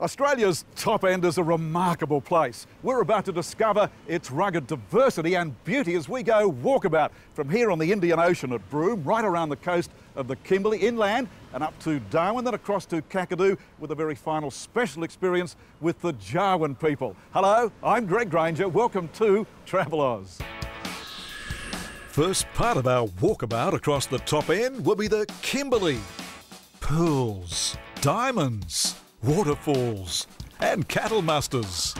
Australia's top end is a remarkable place. We're about to discover its rugged diversity and beauty as we go walkabout from here on the Indian Ocean at Broome, right around the coast of the Kimberley, inland and up to Darwin, then across to Kakadu with a very final special experience with the Jawoyn people. Hello, I'm Grainger. Welcome to TravelOz. First part of our walkabout across the top end will be the Kimberley. Pearls, diamonds, waterfalls and cattle musters.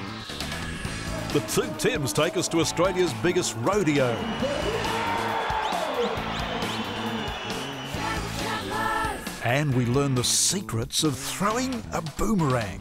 The two Tims take us to Australia's biggest rodeo. And we learn the secrets of throwing a boomerang.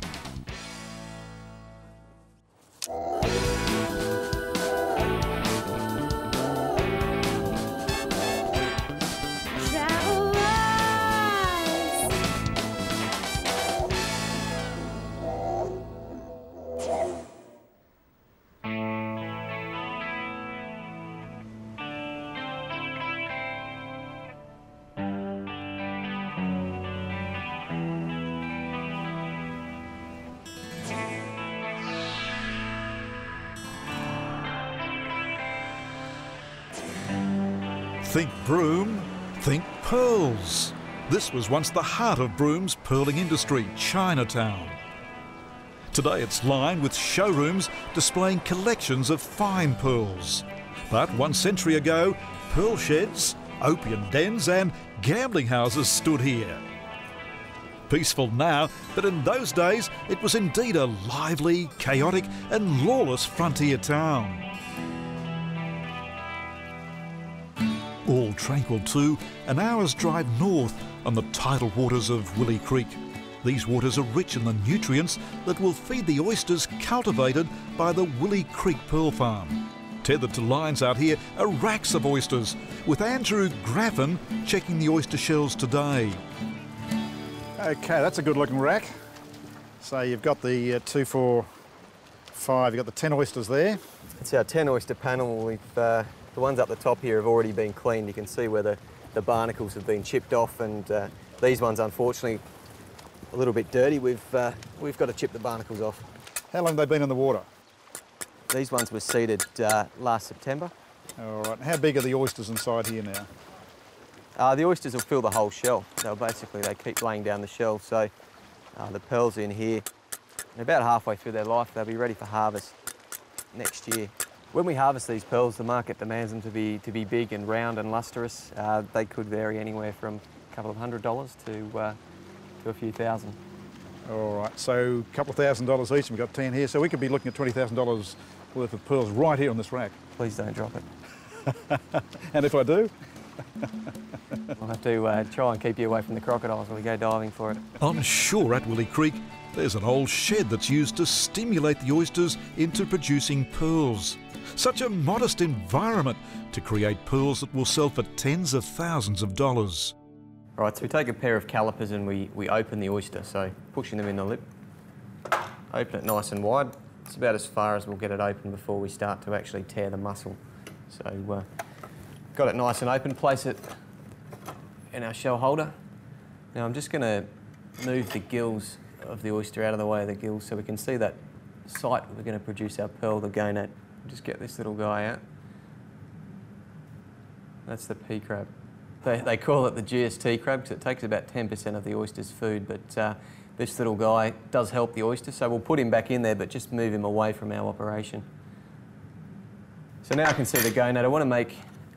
Think Broome, think pearls. This was once the heart of Broome's pearling industry, Chinatown. Today it's lined with showrooms displaying collections of fine pearls. But 1 century ago, pearl sheds, opium dens and gambling houses stood here. Peaceful now, but in those days it was indeed a lively, chaotic and lawless frontier town. All tranquil too, an hour's drive north on the tidal waters of Willie Creek. These waters are rich in the nutrients that will feed the oysters cultivated by the Willie Creek Pearl Farm. Tethered to lines out here are racks of oysters, with Andrew Graffin checking the oyster shells today. Okay, that's a good looking rack. So you've got the 2, 4, 5, you've got the 10 oysters there. It's our 10 oyster panel. The ones up the top here have already been cleaned. You can see where the barnacles have been chipped off, and these ones, unfortunately, a little bit dirty. We've got to chip the barnacles off. How long have they been in the water? These ones were seeded last September. All right, how big are the oysters inside here now? The oysters will fill the whole shell. They keep laying down the shell, so the pearls in here, about halfway through their life, they'll be ready for harvest next year. When we harvest these pearls, the market demands them to be big and round and lustrous. They could vary anywhere from a couple of $100 to a few thousand. All right, so a couple of $1,000s each, and we've got 10 here, so we could be looking at $20,000 worth of pearls right here on this rack. Please don't drop it. And if I do? I'll have to try and keep you away from the crocodiles when we go diving for it. On shore at Willie Creek, there's an old shed that's used to stimulate the oysters into producing pearls. Such a modest environment to create pearls that will sell for tens of thousands of dollars. All right, so we take a pair of calipers and we open the oyster, so pushing them in the lip. Open it nice and wide. It's about as far as we'll get it open before we start to actually tear the muscle. So got it nice and open, place it in our shell holder. Now I'm just going to move the gills of the oyster out of the way of the gills so we can see that site we're going to produce our pearl, the gonad. Just get this little guy out. That's the pea crab. They call it the GST crab because it takes about 10% of the oyster's food, but this little guy does help the oyster, so we'll put him back in there but just move him away from our operation. So now I can see the gonad. I want to make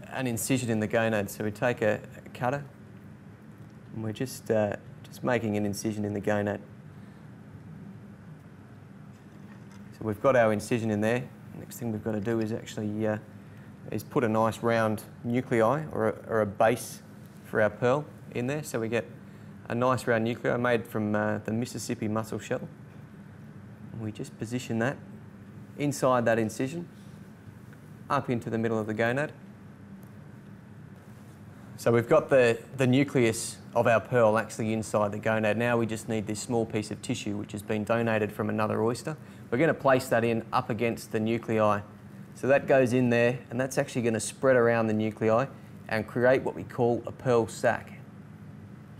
an incision in the gonad, so we take a cutter and we're just making an incision in the gonad. So we've got our incision in there. Next thing we've got to do is actually put a nice round nuclei or a base for our pearl in there. So we get a nice round nuclei made from the Mississippi mussel shell. And we just position that inside that incision, up into the middle of the gonad. So we've got the nucleus of our pearl actually inside the gonad. Now we just need this small piece of tissue which has been donated from another oyster. We're going to place that in up against the nuclei. So that goes in there, and that's actually going to spread around the nuclei and create what we call a pearl sac.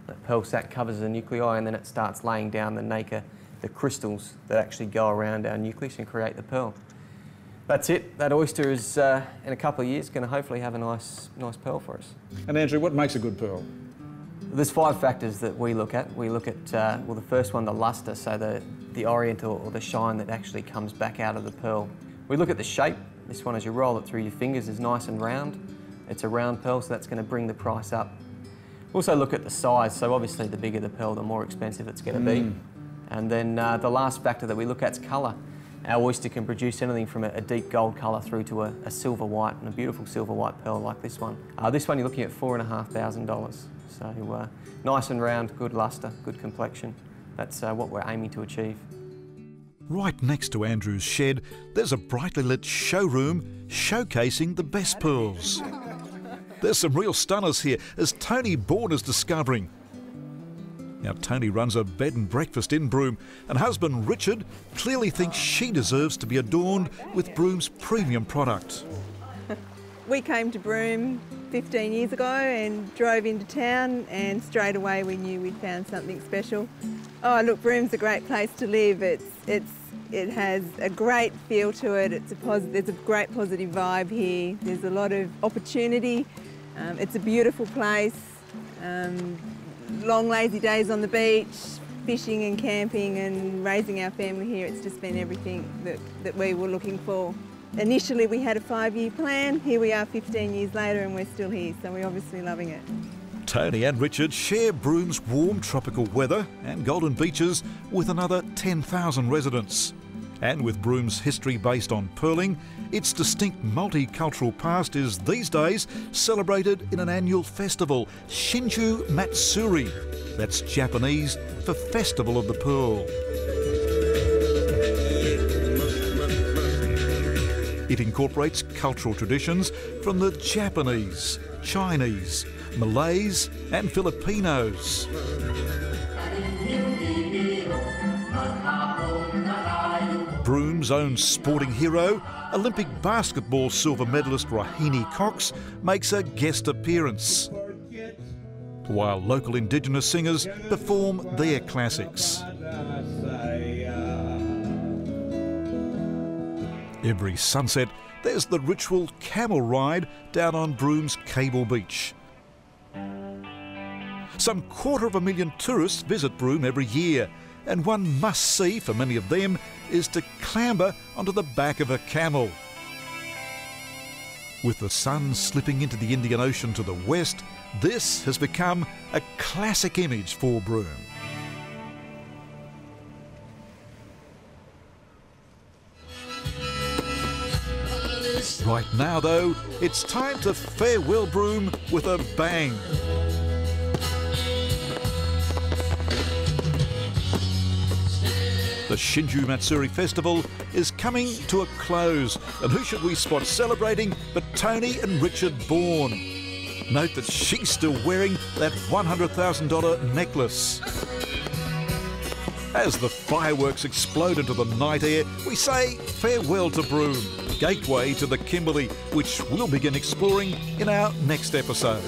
That pearl sac covers the nuclei, and then it starts laying down the nacre, the crystals that actually go around our nucleus and create the pearl. That's it. That oyster is, in a couple of years, going to hopefully have a nice pearl for us. And Andrew, what makes a good pearl? There's 5 factors that we look at. We look at, well, the first one, the lustre, so the orient or the shine that actually comes back out of the pearl. We look at the shape. This one, as you roll it through your fingers, is nice and round. It's a round pearl, so that's going to bring the price up. We also look at the size, so obviously the bigger the pearl, the more expensive it's going to be. And then the last factor that we look at is colour. Our oyster can produce anything from a deep gold colour through to a silver white, and a beautiful silver white pearl like this one. This one you're looking at $4,500. So nice and round, good lustre, good complexion. That's what we're aiming to achieve. Right next to Andrew's shed, there's a brightly lit showroom showcasing the best pearls. There's some real stunners here, as Tony Bourne is discovering. Now, Tony runs a bed and breakfast in Broome, and husband Richard clearly thinks she deserves to be adorned with Broome's premium product. We came to Broome 15 years ago and drove into town, and straight away we knew we'd found something special. Oh, look, Broome's a great place to live. It has a great feel to it. There's a great positive vibe here. There's a lot of opportunity. It's a beautiful place. Long lazy days on the beach, fishing and camping and raising our family here. It's just been everything that we were looking for. Initially we had a 5-year plan. Here we are 15 years later and we're still here, so we're obviously loving it. Tony and Richard share Broome's warm tropical weather and golden beaches with another 10,000 residents. And with Broome's history based on pearling, its distinct multicultural past is these days celebrated in an annual festival, Shinju Matsuri. That's Japanese for Festival of the Pearl. It incorporates cultural traditions from the Japanese, Chinese, Malays and Filipinos. Broome's own sporting hero, Olympic basketball silver medalist Rohini Cox, makes a guest appearance, while local Indigenous singers perform their classics. Every sunset, there's the ritual camel ride down on Broome's Cable Beach. Some 250,000 tourists visit Broome every year, and one must-see for many of them is to clamber onto the back of a camel. With the sun slipping into the Indian Ocean to the west, this has become a classic image for Broome. Right now, though, it's time to farewell Broome with a bang. The Shinju Matsuri Festival is coming to a close, and who should we spot celebrating but Tony and Richard Bourne? Note that she's still wearing that $100,000 necklace. As the fireworks explode into the night air, we say farewell to Broome, gateway to the Kimberley, which we'll begin exploring in our next episode.